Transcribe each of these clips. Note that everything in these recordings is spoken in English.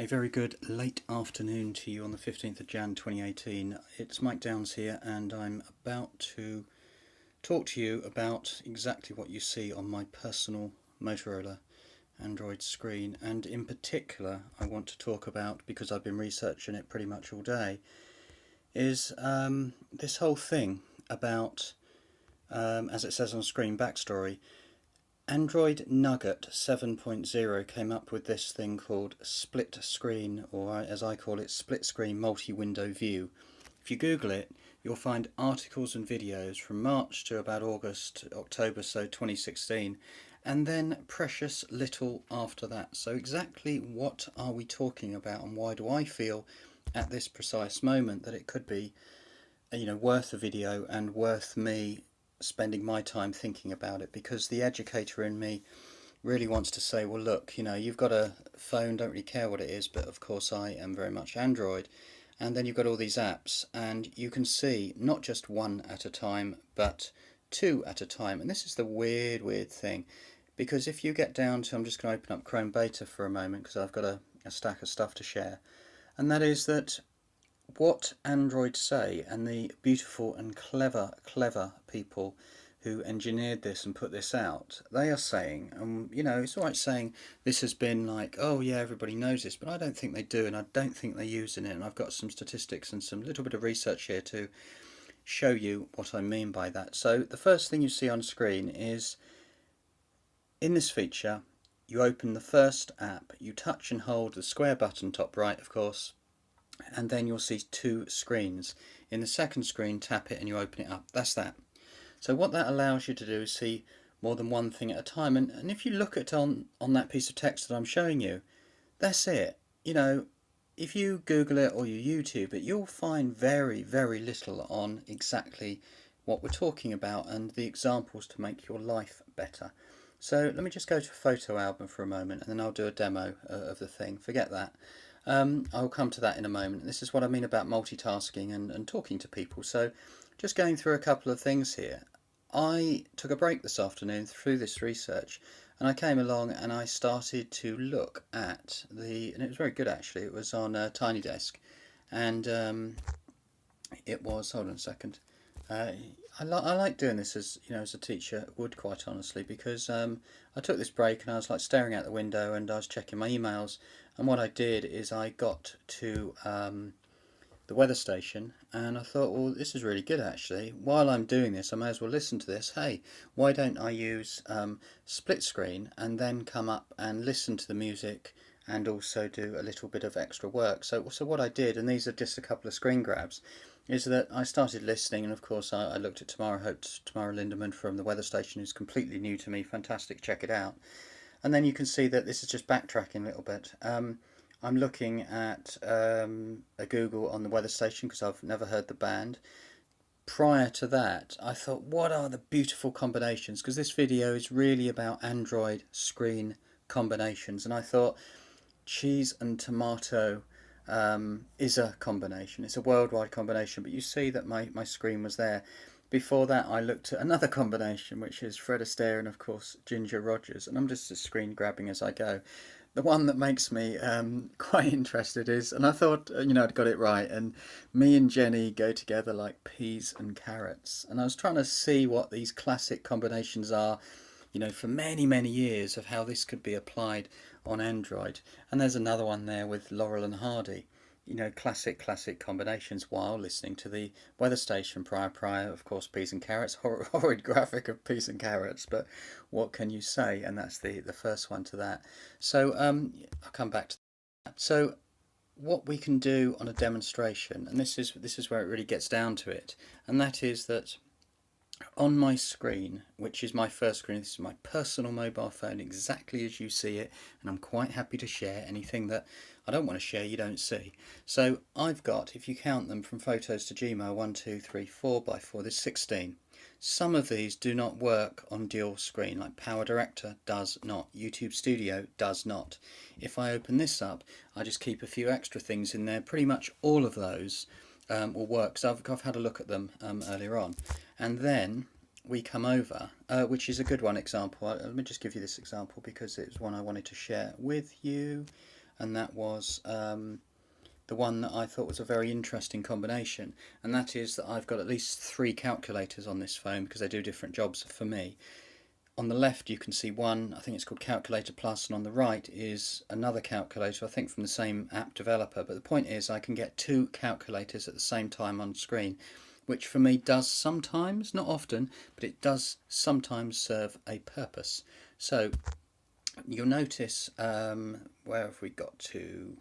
A very good late afternoon to you on the 15th of Jan 2018. It's Mike Downs here, and I'm about to talk to you about exactly what you see on my personal Motorola Android screen. And in particular, I want to talk about, because I've been researching it pretty much all day, is this whole thing about, as it says on screen, backstory. Android Nougat 7.0 came up with this thing called split screen, or as I call it, split screen multi-window view. If you Google it, you'll find articles and videos from March to about October, so 2016, and then precious little after that. So exactly what are we talking about, and why do I feel at this precise moment that it could be, worth a video and worth me spending my time thinking about it? Because the educator in me really wants to say, well, look, you've got a phone, don't really care what it is, but of course I am very much Android. And then you've got all these apps, and you can see not just one at a time, but two at a time. And this is the weird thing, because if you get down to, I'm just going to open up Chrome Beta for a moment, because I've got a stack of stuff to share, and that is that what Android say, and the beautiful and clever people who engineered this and put this out, they are saying, it's alright saying this has been like, oh yeah, everybody knows this, but I don't think they do, and I don't think they're using it, and I've got some statistics and some little bit of research here to show you what I mean by that. So the first thing you see on screen is, in this feature, you open the first app, you touch and hold the square button top right, of course, and then you'll see two screens. In the second screen, tap it and you open it up. That's that. So what that allows you to do is see more than one thing at a time. And if you look at on that piece of text that I'm showing you, that's it. If you Google it or you YouTube it, you'll find very little on exactly what we're talking about and the examples to make your life better. So let me just go to a photo album for a moment, and then I'll do a demo of the thing. Forget that. I'll come to that in a moment. This is what I mean about multitasking and talking to people. So just going through a couple of things here. I took a break this afternoon through this research, and I came along and I started to look at and it was very good actually. It was on Tiny Desk, and it was, hold on a second, I like doing this as a teacher would, quite honestly, because I took this break and I was like staring out the window and I was checking my emails, and what I did is I got to the weather station, and I thought, well, this is really good actually. While I'm doing this, I may as well listen to this. Hey, why don't I use split screen and then come up and listen to the music and also do a little bit of extra work? So what I did, and these are just a couple of screen grabs, is that I started listening, and of course I looked at Tamara Lindemann from the weather station, who's completely new to me. Fantastic, check it out. And then you can see that this is just backtracking a little bit. I'm looking at a Google on the weather station because I've never heard the band. Prior to that, I thought, what are the beautiful combinations? Because this video is really about Android screen combinations, and I thought cheese and tomato is a combination. It's a worldwide combination, but you see that my screen was there. Before that, I looked at another combination, which is Fred Astaire and, of course, Ginger Rogers, and I'm just screen grabbing as I go. The one that makes me quite interested is, and I thought, I'd got it right, and me and Jenny go together like peas and carrots. And I was trying to see what these classic combinations are, for many years, of how this could be applied on Android. And there's another one there with Laurel and Hardy. Classic combinations while listening to the weather station. Prior, of course, peas and carrots, horrid graphic of peas and carrots, but what can you say? And that's the first one to that. So I'll come back to that. So what we can do on a demonstration, and this is where it really gets down to it, and that is that on my screen, which is my first screen, this is my personal mobile phone, exactly as you see it, and I'm quite happy to share anything that I don't want to share, you don't see. So I've got, if you count them from photos to Gmail, 1, 2, 3, 4 by 4, there's 16. Some of these do not work on dual screen, like Power Director does not, YouTube Studio does not. If I open this up, I just keep a few extra things in there. Pretty much all of those will work. So I've had a look at them earlier on. And then we come over, which is a good one example. Let me just give you this example because it's one I wanted to share with you. and that was the one that I thought was a very interesting combination, and that is that I've got at least 3 calculators on this phone because they do different jobs for me. On the left you can see one, I think it's called Calculator Plus, and on the right is another calculator, I think from the same app developer. But the point is I can get 2 calculators at the same time on screen, which for me does sometimes, not often, but it does sometimes serve a purpose. So you'll notice, where have we got to?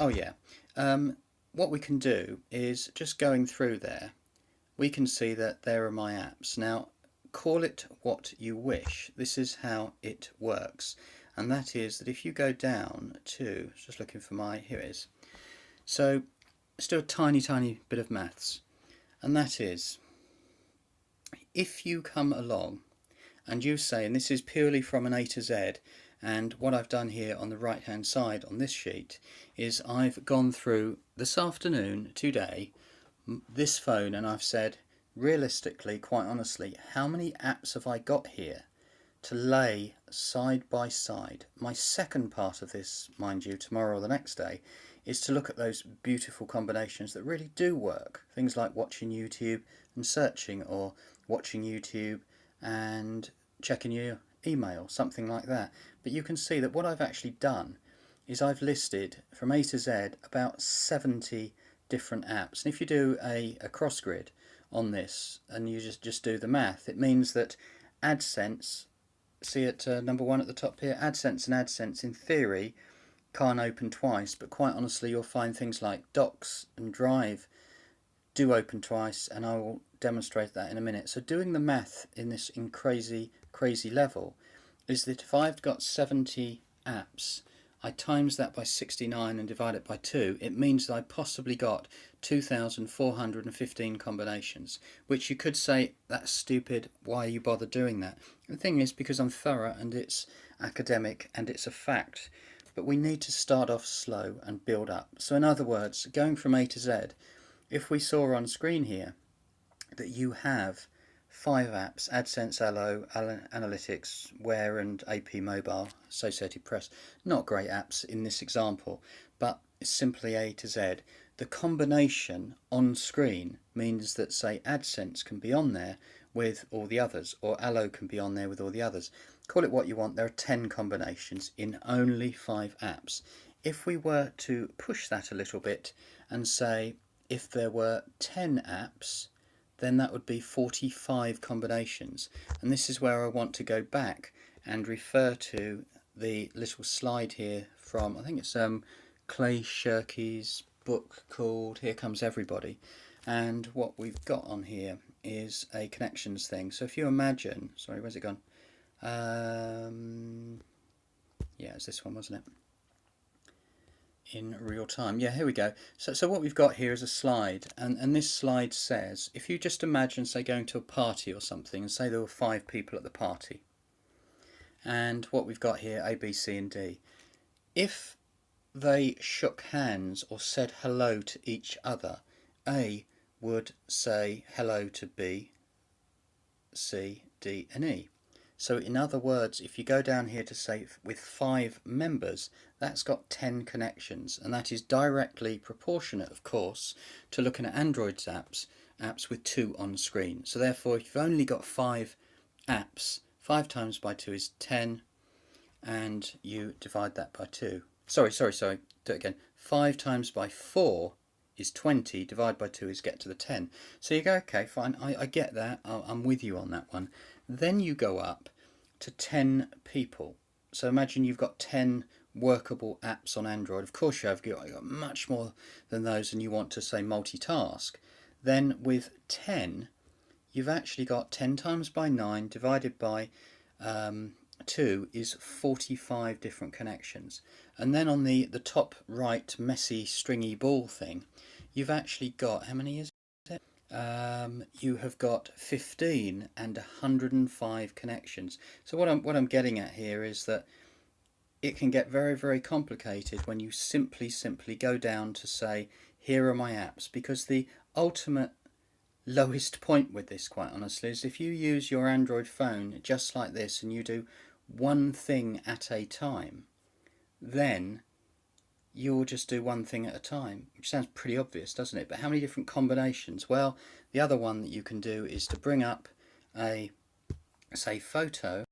Oh yeah. What we can do is, just going through there, we can see that there are my apps. Now, call it what you wish. This is how it works. And that is that if you go down to, just looking for my, here it is. So let's do a tiny bit of maths. And that is, if you come along and you say, and this is purely from an A to Z, and what I've done here on the right hand side on this sheet is I've gone through this afternoon, today, this phone, and I've said, realistically, quite honestly, how many apps have I got here to lay side by side? My second part of this, mind you, tomorrow or the next day, is to look at those beautiful combinations that really do work. Things like watching YouTube and searching, or watching YouTube and checking your email, something like that. But you can see that what I've actually done is I've listed from A to Z about 70 different apps. And if you do a cross grid on this and you just do the math, it means that AdSense, see at number 1 at the top here, AdSense and AdSense in theory can't open twice, but quite honestly you'll find things like Docs and Drive do open twice, and I will demonstrate that in a minute. So doing the math in this crazy level is that if I've got 70 apps, I times that by 69 and divide it by 2, it means that I possibly got 2,415 combinations, which you could say, that's stupid, why you bother doing that? The thing is, because I'm thorough and it's academic and it's a fact, but we need to start off slow and build up. So in other words, going from A to Z, if we saw on screen here that you have 5 apps, AdSense, Allo, Analytics, Wear and AP Mobile, Associated Press, not great apps in this example, but it's simply A to Z. The combination on screen means that, say, AdSense can be on there with all the others, or Allo can be on there with all the others. Call it what you want, there are 10 combinations in only 5 apps. If we were to push that a little bit and say, if there were 10 apps, then that would be 45 combinations. And this is where I want to go back and refer to the little slide here from, I think it's Clay Shirky's book called Here Comes Everybody. And what we've got on here is a connections thing. So if you imagine, sorry, where's it gone? Yeah, it's this one, wasn't it? In real time. Yeah, here we go. So what we've got here is a slide, and this slide says, if you just imagine, say, going to a party or something, and say there were 5 people at the party, and what we've got here, A, B, C and D, if they shook hands or said hello to each other, A would say hello to B, C, D and E. So in other words, if you go down here to say with 5 members, that's got 10 connections, and that is directly proportionate, of course, to looking at Android's apps with 2 on screen. So therefore, if you've only got 5 apps, 5 times by 2 is 10, and you divide that by 2. Sorry, do it again. 5 times by 4 is 20, divide by 2 is get to the 10. So you go, okay, fine, I get that, I'm with you on that one. Then you go up to 10 people. So imagine you've got 10 workable apps on Android. Of course you've got much more than those, and you want to, say, multitask. Then with 10, you've actually got 10 times by 9 divided by 2 is 45 different connections. And then on the top right messy stringy ball thing, you've actually got, how many is it? You have got 15 and 105 connections. So what I'm getting at here is that it can get very complicated when you simply go down to say, here are my apps, because the ultimate lowest point with this, quite honestly, is if you use your Android phone just like this and you do one thing at a time, then you'll just do one thing at a time, which sounds pretty obvious, doesn't it? But how many different combinations? Well, the other one that you can do is to bring up a, say, photo.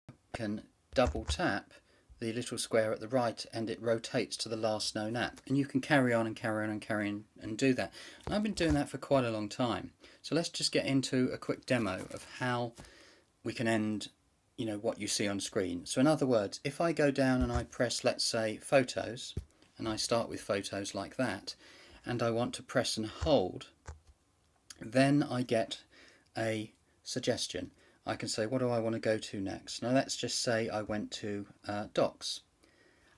You can double tap the little square at the right and it rotates to the last known app, and you can carry on and carry on and carry on and do that. And I've been doing that for quite a long time. So let's just get into a quick demo of how we can end what you see on screen. So in other words, if I go down and I press, let's say, photos, and I start with photos like that, and I want to press and hold, then I get a suggestion. I can say, what do I want to go to next? Now let's just say I went to docs,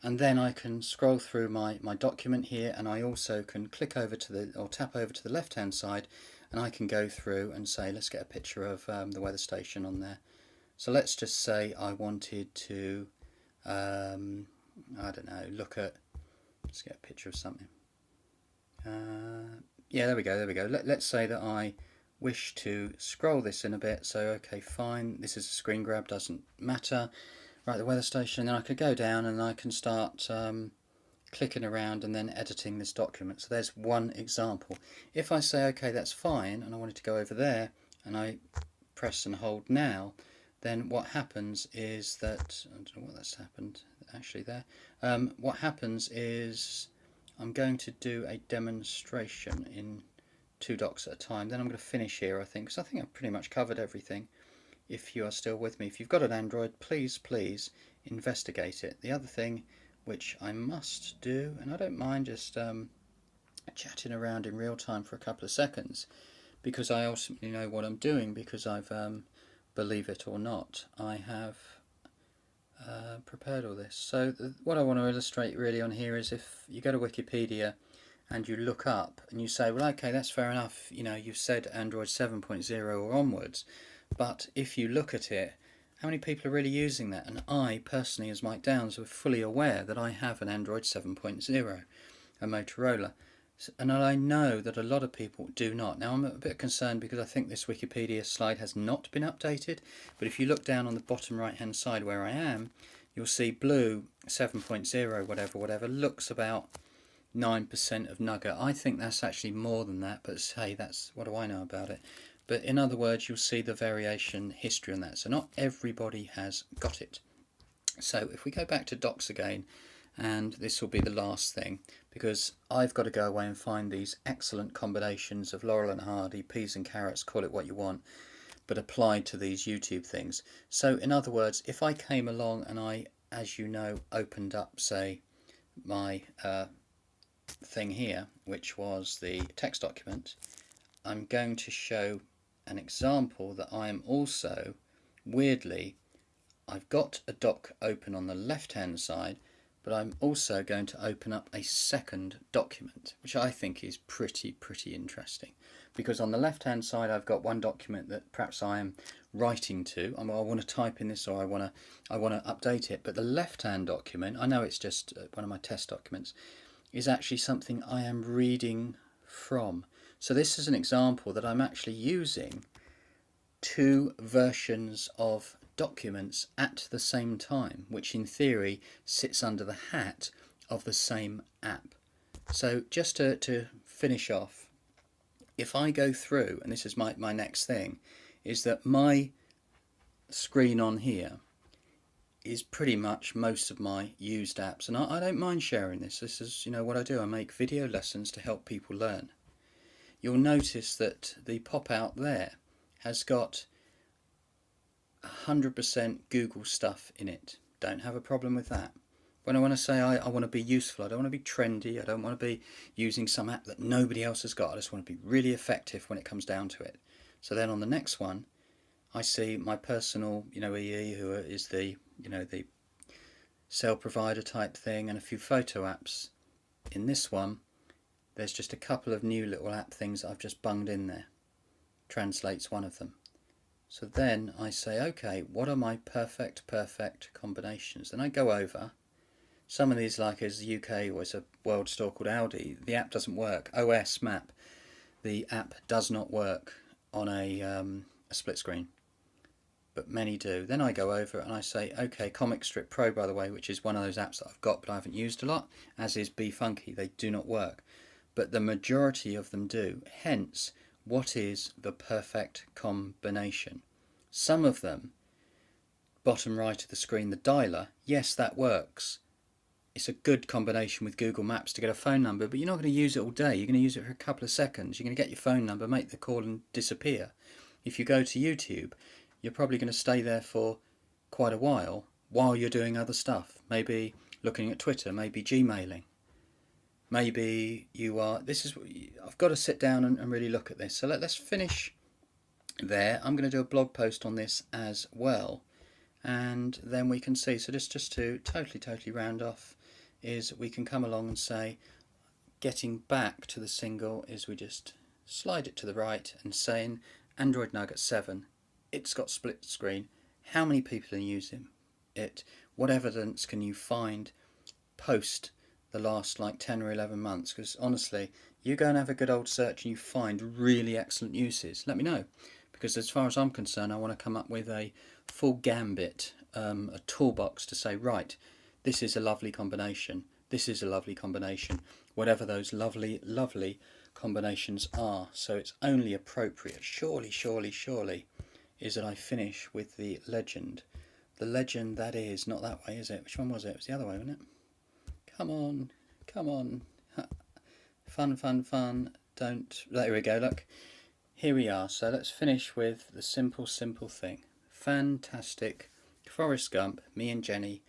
and then I can scroll through my document here, and I also can click over to the, or tap over to the left hand side, and I can go through and say, let's get a picture of the weather station on there. So let's just say I wanted to, I don't know, look at, let's get a picture of something. Yeah, there we go. Let's say that I wish to scroll this in a bit. So, okay, fine. This is a screen grab, doesn't matter. Right, the weather station. Then I could go down and I can start clicking around and then editing this document. So there's one example. If I say, okay, that's fine, and I wanted to go over there, and I press and hold now, then what happens is that, I don't know what that's happened actually there. What happens is I'm going to do a demonstration in 2 docs at a time. Then I'm going to finish here, I think, because I think I've pretty much covered everything. If you are still with me, if you've got an Android, please investigate it. The other thing which I must do, and I don't mind just chatting around in real time for a couple of seconds, because I ultimately know what I'm doing, because I've believe it or not, I have prepared all this. So what I want to illustrate really on here is if you go to Wikipedia and you look up and you say, well, okay, that's fair enough, you've said Android 7.0 or onwards, but if you look at it, how many people are really using that? And I personally, as Mike Downs, are fully aware that I have an Android 7.0, a Motorola. And I know that a lot of people do not. Now I'm a bit concerned because I think this Wikipedia slide has not been updated, but if you look down on the bottom right hand side where I am, you'll see blue 7.0 whatever looks about 9% of Nougat. I think that's actually more than that, but hey, that's, what do I know about it? But in other words, you'll see the variation history on that. So not everybody has got it. So if we go back to docs again, and this will be the last thing, because I've got to go away and find these excellent combinations of Laurel and Hardy, peas and carrots, call it what you want, but applied to these YouTube things. So in other words, if I came along and I, as you know, opened up, say, my thing here, which was the text document, I'm going to show an example that I am also, weirdly, I've got a doc open on the left hand side, but I'm also going to open up a second document, which I think is pretty interesting, because on the left hand side I've got one document that perhaps I am writing to. I want to type in this, or I want to update it, but the left hand document, I know it's just one of my test documents, is actually something I am reading from. So this is an example that I'm actually using 2 versions of documents at the same time, which in theory sits under the hat of the same app. So just to finish off, if I go through, and this is my next thing, is that my screen on here is pretty much most of my used apps, and I don't mind sharing this. This is what I do. I make video lessons to help people learn. You'll notice that the pop out there has got 100% Google stuff in it. Don't have a problem with that. When I want to say I want to be useful, I don't want to be trendy, I don't want to be using some app that nobody else has got. I just want to be really effective when it comes down to it. So then on the next one, I see my personal, EE, who is the, the cell provider type thing, and a few photo apps. In this one, there's just a couple of new little app things that I've just bunged in there. Translates one of them. So then I say, okay, what are my perfect combinations? Then I go over. Some of these, like as the UK or as a world store called Audi, the app doesn't work. OS map, the app does not work on a split screen. but many do. Then I go over and I say, okay, Comic Strip Pro, by the way, which is one of those apps that I've got but I haven't used a lot, as is Be Funky. They do not work, but the majority of them do. Hence, what is the perfect combination? Some of them, bottom right of the screen, the dialer, yes, that works. It's a good combination with Google Maps to get a phone number, but you're not going to use it all day. You're going to use it for a couple of seconds. You're going to get your phone number, make the call and disappear. If you go to YouTube, you're probably going to stay there for quite a while you're doing other stuff. Maybe looking at Twitter, maybe Gmailing. Maybe you are... I've got to sit down and really look at this. So let's finish there. I'm going to do a blog post on this as well. And then we can see, so just to totally round off, is we can come along and say, getting back to the single, is we just slide it to the right and saying Android Nougat 7, it's got split screen. How many people are using it? What evidence can you find post the last like 10 or 11 months? Because honestly, you go and have a good old search and you find really excellent uses. Let me know, because as far as I'm concerned, I want to come up with a full gambit, a toolbox to say, right, this is a lovely combination, this is a lovely combination, whatever those lovely combinations are. So it's only appropriate, surely, is that I finish with the legend. The legend that is, not that way, is it? Which one was it? It was the other way, wasn't it? Come on. Fun. Don't... There we go, look. Here we are. So let's finish with the simple thing. Fantastic. Forrest Gump, me and Jenny,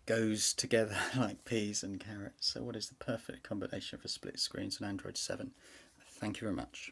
goes together like peas and carrots. So what is the perfect combination for split screens on Android 7? Thank you very much.